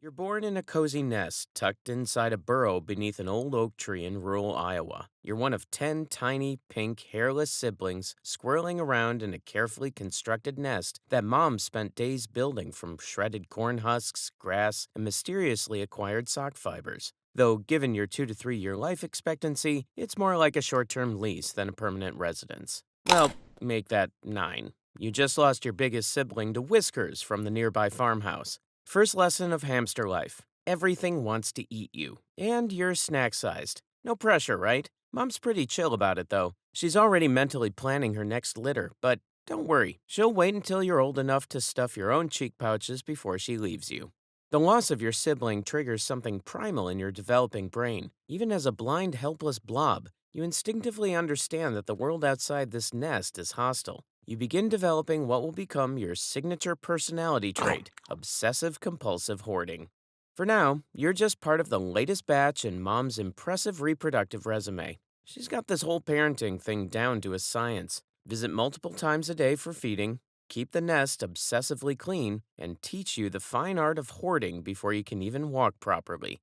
You're born in a cozy nest tucked inside a burrow beneath an old oak tree in rural Iowa. You're one of 10 tiny, pink, hairless siblings swirling around in a carefully constructed nest that mom spent days building from shredded corn husks, grass, and mysteriously acquired sock fibers. Though, given your 2 to 3 year life expectancy, it's more like a short term lease than a permanent residence. Well, make that 9. You just lost your biggest sibling to Whiskers from the nearby farmhouse. First lesson of hamster life. Everything wants to eat you, and you're snack sized. No pressure, right? Mom's pretty chill about it, though. She's already mentally planning her next litter, but don't worry, she'll wait until you're old enough to stuff your own cheek pouches before she leaves you. The loss of your sibling triggers something primal in your developing brain. Even as a blind, helpless blob, you instinctively understand that the world outside this nest is hostile. You begin developing what will become your signature personality trait, obsessive compulsive hoarding. For now, you're just part of the latest batch in mom's impressive reproductive resume. She's got this whole parenting thing down to a science. Visit multiple times a day for feeding, keep the nest obsessively clean, and teach you the fine art of hoarding before you can even walk properly.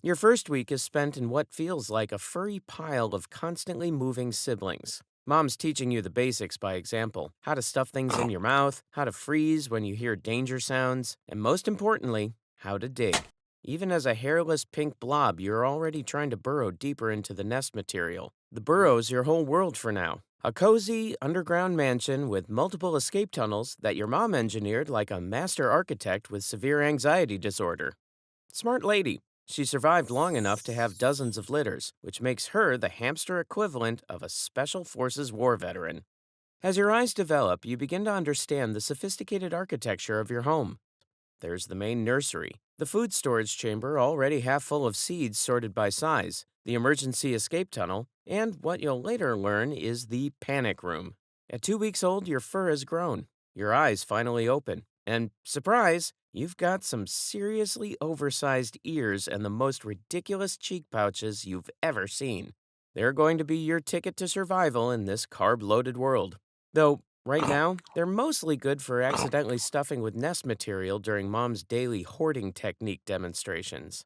Your first week is spent in what feels like a furry pile of constantly moving siblings. Mom's teaching you the basics by example: how to stuff things in your mouth, how to freeze when you hear danger sounds, and most importantly, how to dig. Even as a hairless pink blob, you're already trying to burrow deeper into the nest material. The burrow's your whole world for now. A cozy, underground mansion with multiple escape tunnels that your mom engineered like a master architect with severe anxiety disorder. Smart lady. She survived long enough to have dozens of litters, which makes her the hamster equivalent of a Special Forces war veteran. As your eyes develop, you begin to understand the sophisticated architecture of your home. There's the main nursery, the food storage chamber already half full of seeds sorted by size, the emergency escape tunnel, and what you'll later learn is the panic room. At 2 weeks old, your fur has grown, your eyes finally open, and surprise, you've got some seriously oversized ears and the most ridiculous cheek pouches you've ever seen. They're going to be your ticket to survival in this carb loaded world. Though, right now, they're mostly good for accidentally stuffing with nest material during mom's daily hoarding technique demonstrations.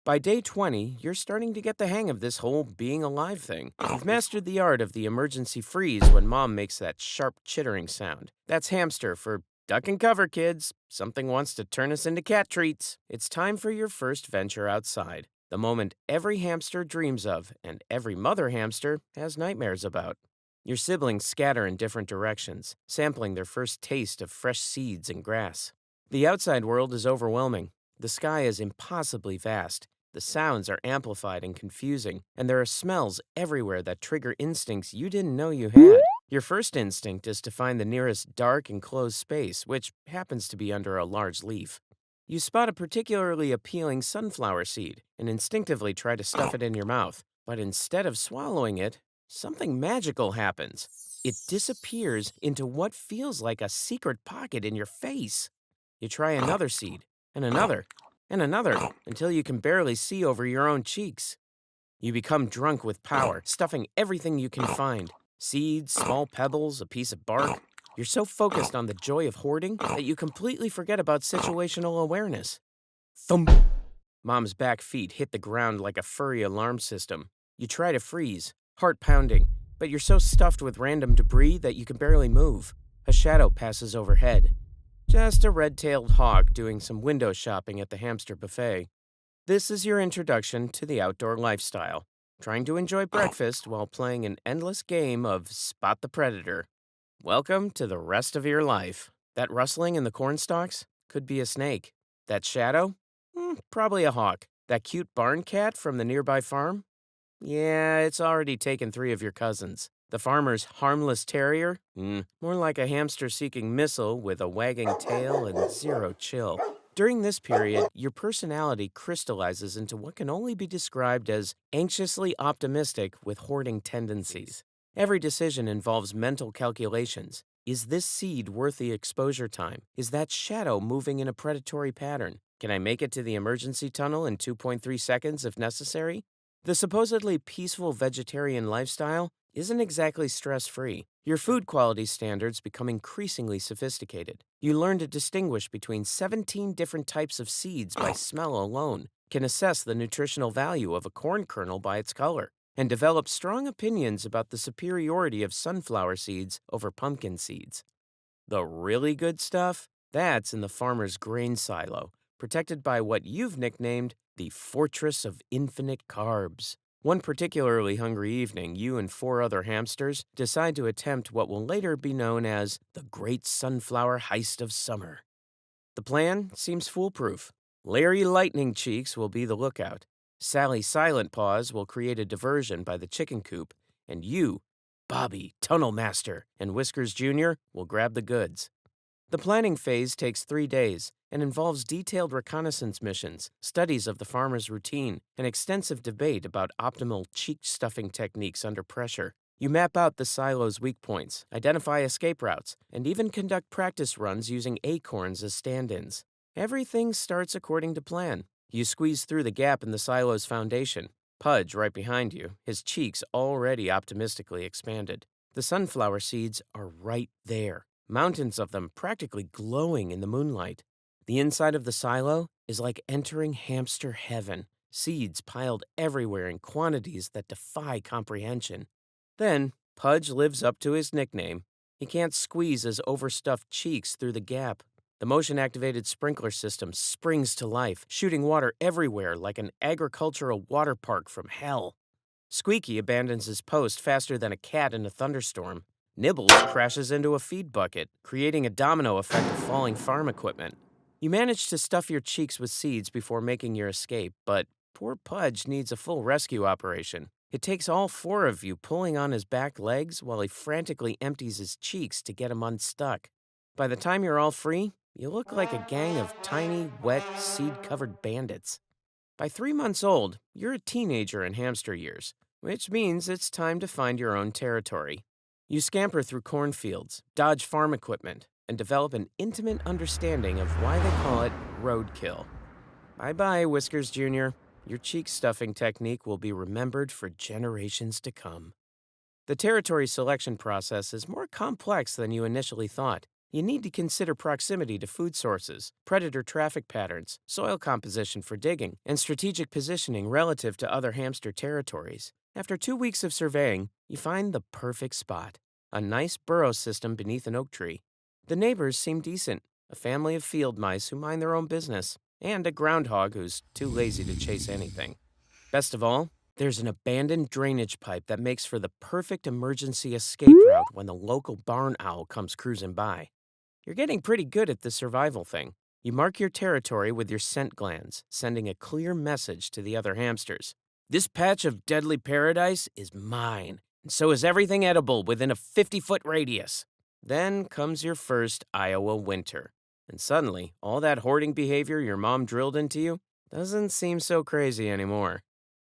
By day 20, you're starting to get the hang of this whole being alive thing. You've mastered the art of the emergency freeze when mom makes that sharp chittering sound. That's hamster for duck and cover, kids. Something wants to turn us into cat treats. It's time for your first venture outside. The moment every hamster dreams of and every mother hamster has nightmares about. Your siblings scatter in different directions, sampling their first taste of fresh seeds and grass. The outside world is overwhelming. The sky is impossibly vast. The sounds are amplified and confusing, and there are smells everywhere that trigger instincts you didn't know you had. Your first instinct is to find the nearest dark, enclosed space, which happens to be under a large leaf. You spot a particularly appealing sunflower seed and instinctively try to stuff it in your mouth, but instead of swallowing it, something magical happens. It disappears into what feels like a secret pocket in your face. You try another seed, and another, until you can barely see over your own cheeks. You become drunk with power, stuffing everything you can find: seeds, small pebbles, a piece of bark. You're so focused on the joy of hoarding that you completely forget about situational awareness. Thump! Mom's back feet hit the ground like a furry alarm system. You try to freeze, heart pounding, but you're so stuffed with random debris that you can barely move. A shadow passes overhead. Just a red-tailed hawk doing some window shopping at the hamster buffet. This is your introduction to the outdoor lifestyle, trying to enjoy breakfast while playing an endless game of Spot the Predator. Welcome to the rest of your life. That rustling in the corn stalks could be a snake. That shadow? Probably a hawk. That cute barn cat from the nearby farm? Yeah, it's already taken 3 of your cousins. The farmer's harmless terrier? More like a hamster-seeking missile with a wagging tail and zero chill. During this period, your personality crystallizes into what can only be described as anxiously optimistic with hoarding tendencies. Every decision involves mental calculations. Is this seed worth the exposure time? Is that shadow moving in a predatory pattern? Can I make it to the emergency tunnel in 2.3 seconds if necessary? The supposedly peaceful vegetarian lifestyle isn't exactly stress-free. Your food quality standards become increasingly sophisticated. You learn to distinguish between 17 different types of seeds by smell alone, can assess the nutritional value of a corn kernel by its color, and develop strong opinions about the superiority of sunflower seeds over pumpkin seeds. The really good stuff? That's in the farmer's grain silo, protected by what you've nicknamed the Fortress of Infinite Carbs. One particularly hungry evening, you and four other hamsters decide to attempt what will later be known as the Great Sunflower Heist of Summer. The plan seems foolproof. Larry Lightning Cheeks will be the lookout. Sally Silent Paws will create a diversion by the chicken coop, and you, Bobby, Tunnel Master, and Whiskers Jr. will grab the goods. The planning phase takes 3 days and involves detailed reconnaissance missions, studies of the farmer's routine, and extensive debate about optimal cheek stuffing techniques under pressure. You map out the silo's weak points, identify escape routes, and even conduct practice runs using acorns as stand-ins. Everything starts according to plan. You squeeze through the gap in the silo's foundation. Pudge, right behind you, his cheeks already optimistically expanded. The sunflower seeds are right there, mountains of them practically glowing in the moonlight. The inside of the silo is like entering hamster heaven, seeds piled everywhere in quantities that defy comprehension. Then, Pudge lives up to his nickname. He can't squeeze his overstuffed cheeks through the gap. The motion-activated sprinkler system springs to life, shooting water everywhere like an agricultural water park from hell. Squeaky abandons his post faster than a cat in a thunderstorm. Nibbles crashes into a feed bucket, creating a domino effect of falling farm equipment. You manage to stuff your cheeks with seeds before making your escape, but poor Pudge needs a full rescue operation. It takes all four of you pulling on his back legs while he frantically empties his cheeks to get him unstuck. By the time you're all free, you look like a gang of tiny, wet, seed-covered bandits. By 3 months old, you're a teenager in hamster years, which means it's time to find your own territory. You scamper through cornfields, dodge farm equipment, and develop an intimate understanding of why they call it roadkill. Bye-bye, Whiskers Jr. Your cheek stuffing technique will be remembered for generations to come. The territory selection process is more complex than you initially thought. You need to consider proximity to food sources, predator traffic patterns, soil composition for digging, and strategic positioning relative to other hamster territories. After 2 weeks of surveying, you find the perfect spot, a nice burrow system beneath an oak tree. The neighbors seem decent, a family of field mice who mind their own business, and a groundhog who's too lazy to chase anything. Best of all, there's an abandoned drainage pipe that makes for the perfect emergency escape route when the local barn owl comes cruising by. You're getting pretty good at the survival thing. You mark your territory with your scent glands, sending a clear message to the other hamsters. This patch of deadly paradise is mine, and so is everything edible within a 50-foot radius. Then comes your first Iowa winter, and suddenly, all that hoarding behavior your mom drilled into you doesn't seem so crazy anymore.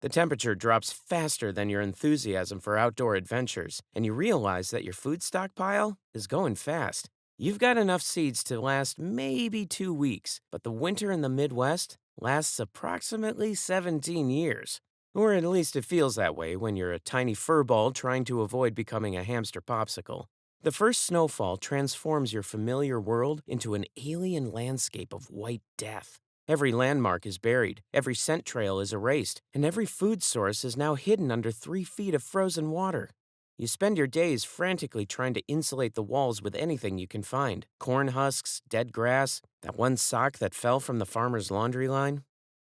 The temperature drops faster than your enthusiasm for outdoor adventures, and you realize that your food stockpile is going fast. You've got enough seeds to last maybe 2 weeks, but the winter in the Midwest lasts approximately 17 years. Or at least it feels that way when you're a tiny furball trying to avoid becoming a hamster popsicle. The first snowfall transforms your familiar world into an alien landscape of white death. Every landmark is buried, every scent trail is erased, and every food source is now hidden under 3 feet of frozen water. You spend your days frantically trying to insulate the walls with anything you can find. Corn husks, dead grass, that one sock that fell from the farmer's laundry line.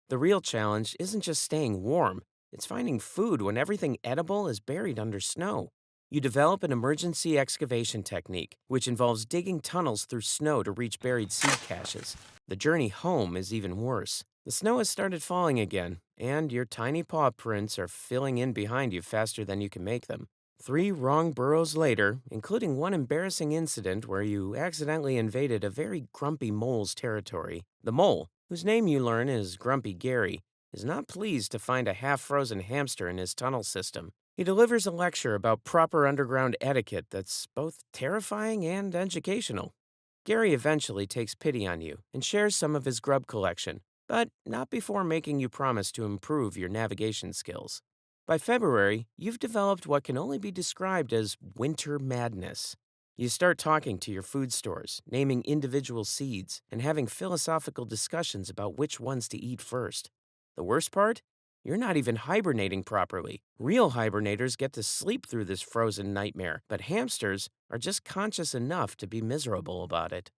The real challenge isn't just staying warm, it's finding food when everything edible is buried under snow. You develop an emergency excavation technique, which involves digging tunnels through snow to reach buried seed caches. The journey home is even worse. The snow has started falling again, and your tiny paw prints are filling in behind you faster than you can make them. 3 wrong burrows later, including one embarrassing incident where you accidentally invaded a very grumpy mole's territory. The mole, whose name you learn is Grumpy Gary, is not pleased to find a half-frozen hamster in his tunnel system. He delivers a lecture about proper underground etiquette that's both terrifying and educational. Gary eventually takes pity on you and shares some of his grub collection, but not before making you promise to improve your navigation skills. By February, you've developed what can only be described as winter madness. You start talking to your food stores, naming individual seeds, and having philosophical discussions about which ones to eat first. The worst part? You're not even hibernating properly. Real hibernators get to sleep through this frozen nightmare, but hamsters are just conscious enough to be miserable about it.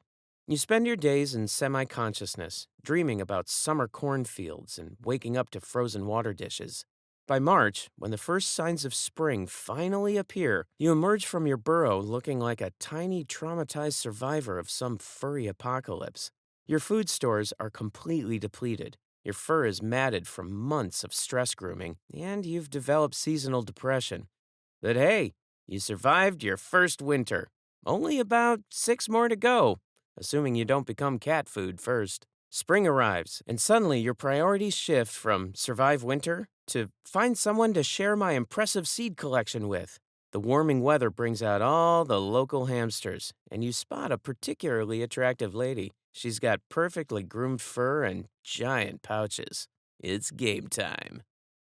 You spend your days in semi consciousness, dreaming about summer cornfields and waking up to frozen water dishes. By March, when the first signs of spring finally appear, you emerge from your burrow looking like a tiny, traumatized survivor of some furry apocalypse. Your food stores are completely depleted. Your fur is matted from months of stress grooming, and you've developed seasonal depression. But hey, you survived your first winter. Only about 6 more to go, assuming you don't become cat food first. Spring arrives, and suddenly your priorities shift from survive winter to find someone to share my impressive seed collection with. The warming weather brings out all the local hamsters, and you spot a particularly attractive lady. She's got perfectly groomed fur and giant pouches. It's game time.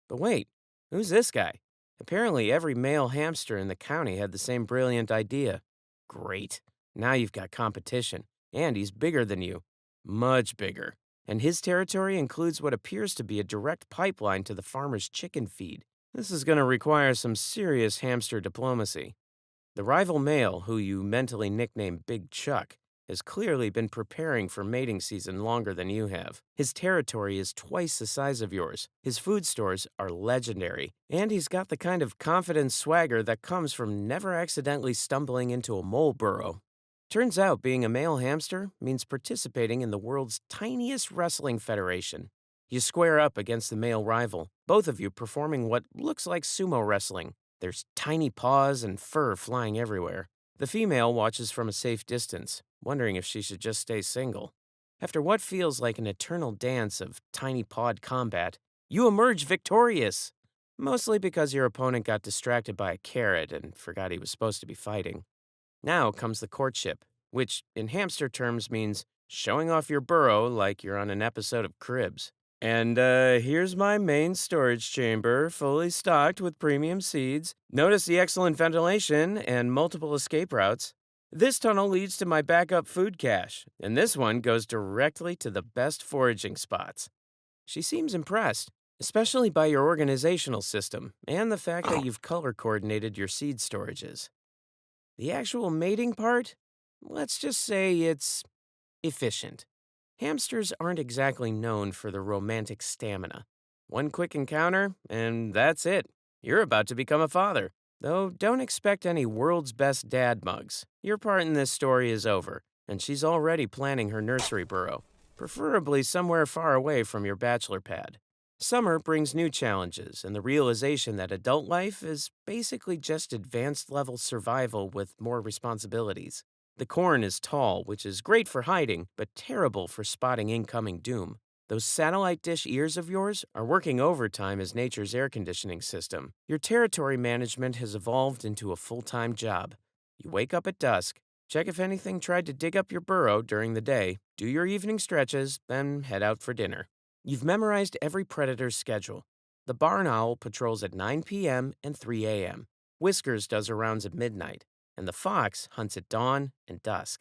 But wait, who's this guy? Apparently, every male hamster in the county had the same brilliant idea. Great. Now you've got competition. And he's bigger than you. Much bigger. And his territory includes what appears to be a direct pipeline to the farmer's chicken feed. This is going to require some serious hamster diplomacy. The rival male, who you mentally nickname Big Chuck, has clearly been preparing for mating season longer than you have. His territory is twice the size of yours. His food stores are legendary, and he's got the kind of confident swagger that comes from never accidentally stumbling into a mole burrow. Turns out being a male hamster means participating in the world's tiniest wrestling federation. You square up against the male rival, both of you performing what looks like sumo wrestling. There's tiny paws and fur flying everywhere. The female watches from a safe distance, wondering if she should just stay single. After what feels like an eternal dance of tiny pawed combat, you emerge victorious. Mostly because your opponent got distracted by a carrot and forgot he was supposed to be fighting. Now comes the courtship, which in hamster terms means showing off your burrow like you're on an episode of Cribs. And here's my main storage chamber, fully stocked with premium seeds. Notice the excellent ventilation and multiple escape routes. This tunnel leads to my backup food cache, and this one goes directly to the best foraging spots. She seems impressed, especially by your organizational system and the fact that you've color coordinated your seed storages. The actual mating part? Let's just say it's efficient. Hamsters aren't exactly known for their romantic stamina. One quick encounter, and that's it. You're about to become a father. Though don't expect any world's best dad mugs. Your part in this story is over, and she's already planning her nursery burrow, preferably somewhere far away from your bachelor pad. Summer brings new challenges and the realization that adult life is basically just advanced level survival with more responsibilities. The corn is tall, which is great for hiding, but terrible for spotting incoming doom. Those satellite dish ears of yours are working overtime as nature's air conditioning system. Your territory management has evolved into a full-time job. You wake up at dusk, check if anything tried to dig up your burrow during the day, do your evening stretches, then head out for dinner. You've memorized every predator's schedule. The barn owl patrols at 9 p.m. and 3 a.m. Whiskers does her rounds at midnight, and the fox hunts at dawn and dusk.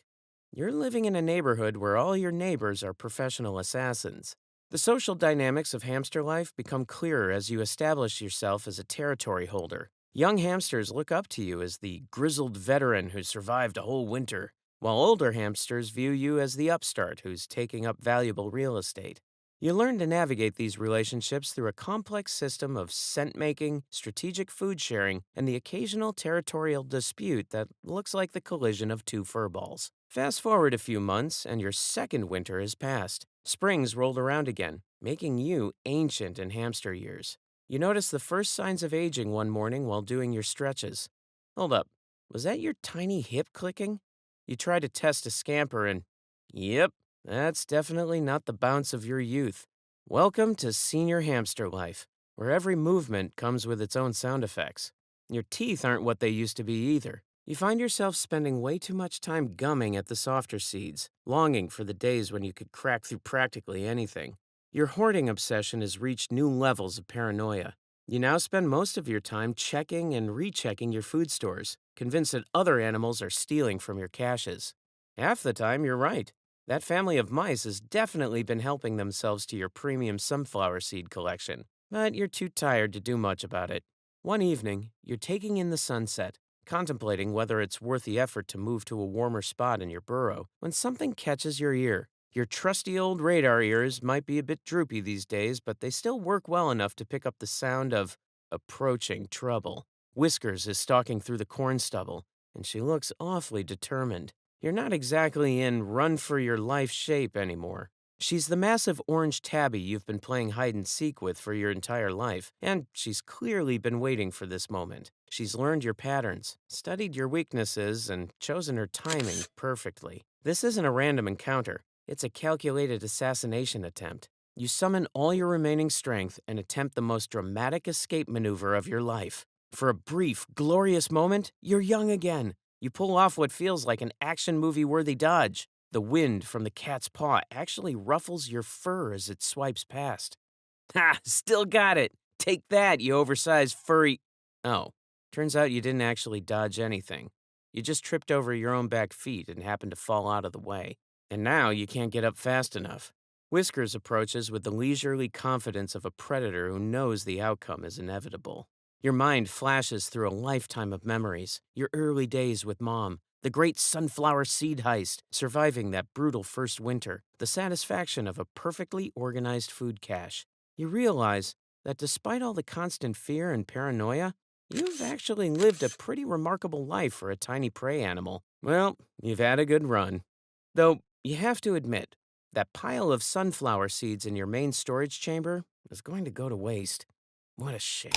You're living in a neighborhood where all your neighbors are professional assassins. The social dynamics of hamster life become clearer as you establish yourself as a territory holder. Young hamsters look up to you as the grizzled veteran who survived a whole winter, while older hamsters view you as the upstart who's taking up valuable real estate. You learn to navigate these relationships through a complex system of scent making, strategic food sharing, and the occasional territorial dispute that looks like the collision of two furballs. Fast forward a few months, and your second winter has passed. Spring's rolled around again, making you ancient in hamster years. You notice the first signs of aging one morning while doing your stretches. Hold up, was that your tiny hip clicking? You try to test a scamper and, yep, that's definitely not the bounce of your youth. Welcome to senior hamster life, where every movement comes with its own sound effects. Your teeth aren't what they used to be either. You find yourself spending way too much time gumming at the softer seeds, longing for the days when you could crack through practically anything. Your hoarding obsession has reached new levels of paranoia. You now spend most of your time checking and rechecking your food stores, convinced that other animals are stealing from your caches. Half the time, you're right. That family of mice has definitely been helping themselves to your premium sunflower seed collection, but you're too tired to do much about it. One evening, you're taking in the sunset, contemplating whether it's worth the effort to move to a warmer spot in your burrow, when something catches your ear. Your trusty old radar ears might be a bit droopy these days, but they still work well enough to pick up the sound of approaching trouble. Whiskers is stalking through the corn stubble, and she looks awfully determined. You're not exactly in run for your life shape anymore. She's the massive orange tabby you've been playing hide and seek with for your entire life, and she's clearly been waiting for this moment. She's learned your patterns, studied your weaknesses, and chosen her timing perfectly. This isn't a random encounter. It's a calculated assassination attempt. You summon all your remaining strength and attempt the most dramatic escape maneuver of your life. For a brief, glorious moment, you're young again. You pull off what feels like an action movie worthy dodge. The wind from the cat's paw actually ruffles your fur as it swipes past. Ha! Still got it! Take that, you oversized furry. Oh, turns out you didn't actually dodge anything. You just tripped over your own back feet and happened to fall out of the way. And now you can't get up fast enough. Whiskers approaches with the leisurely confidence of a predator who knows the outcome is inevitable. Your mind flashes through a lifetime of memories, your early days with Mom, the great sunflower seed heist, surviving that brutal first winter, the satisfaction of a perfectly organized food cache. You realize that despite all the constant fear and paranoia, you've actually lived a pretty remarkable life for a tiny prey animal. Well, you've had a good run. Though, you have to admit, that pile of sunflower seeds in your main storage chamber is going to go to waste. What a shame.